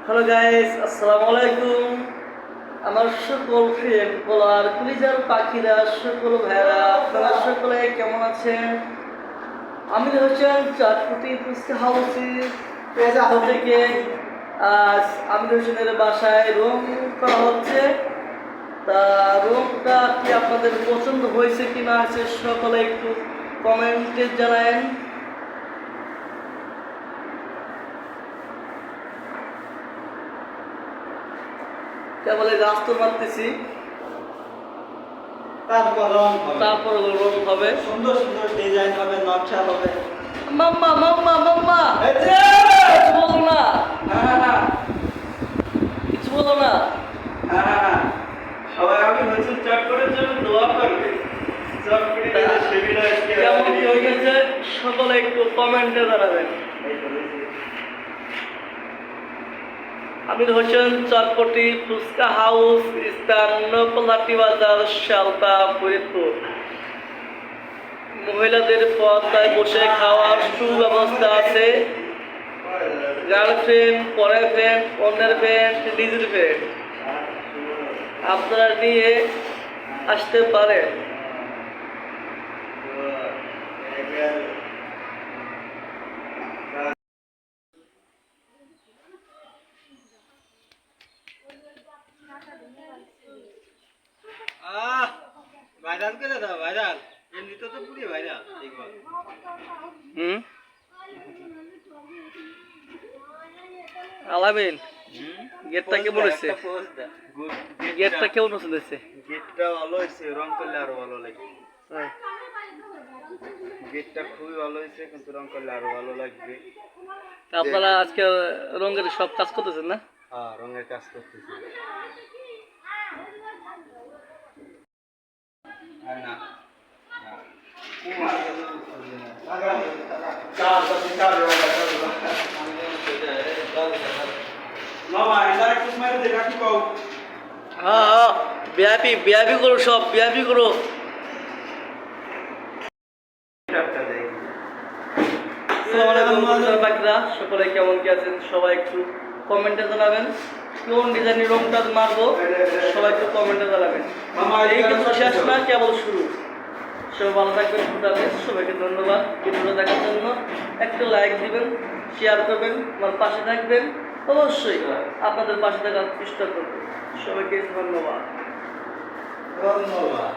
Hello guys, আসসালামু আলাইকুম। আমার সকল ফ্রেন্ড বলার কলিজার পাখিরা, সকল ভাইরা, আপনারা সকলে কেমন আছেন? আমি হচ্ছেন চাটপুটি ফুচকা হাউসের পক্ষ থেকে আজ আমির হোসেনের বাসায় রং করা হচ্ছে। তা রংটা কি আপনাদের পছন্দ হয়েছে কি না হয়েছে সকলে একটু কমেন্টে জানায়েন। কেবল রাস্তা মারতেছি, তারপর রং হবে, সুন্দর সুন্দর ডিজাইন হবে, নকশা হবে। মাম্মা মাম্মা মাম্মা এই যে! কিছু বলো না, হ্যাঁ, কিছু বলো না। সবাই আমি নতুন চটপটের জন্য দোয়া করবে। চটপটি দিলে সেবিনা কেমন কি হয়ে গেছে সকলে একটু কমেন্টে জানাবেন। আমির হোসেন চটপটি ফুচকা হাউস, স্থান নকলাটি বাজার, শালতা, ফরিদপুর। মহিলাদের পর্দায় বসে খাওয়ার সুব্যবস্থা আছে। গার্লফ্রেন্ড, পরের ফ্রেন্ড, অন্যের ফ্রেন্ড, নিজের ফ্রেন্ড আপনারা নিয়ে আসতে পারেন। ভাইরাল করে দাও, ভাইরাল। এমনিতে তো পুরি ভাইরাল। আলামিন, গেটটা কেমন হয়েছে? গেটটা কেমন হয়েছে? গেটটা ভালো হয়েছে, রং করলে আরো ভালো লাগবে। গেটটা খুবই ভালো হয়েছে, কিন্তু রং করলে আরো ভালো লাগবে। আপনারা আজকে রঙের সব কাজ করতেছেন না? হ্যাঁ, রঙের কাজ করতেছি। হ্যাঁ, বিআইপি বিআইপি করো, সব বিআইপি করো। বাকিরা সকলে কেমন কি আছেন সবাই একটু কমেন্টে জানাবেন। কোন ডিজাইনের রংটা মারবো সবাই একটু কমেন্টে জানাবেন। এই কিন্তু শেষ না, কেবল শুরু। সবাই ভালো থাকবেন, সবাইকে ধন্যবাদ। ভিডিওটা দেখার জন্য একটা লাইক দিবেন, শেয়ার করবেন, আমার পাশে থাকবেন। অবশ্যই আপনাদের পাশে থাকার চেষ্টা করবেন। সবাইকে ধন্যবাদ। ধন্যবাদ।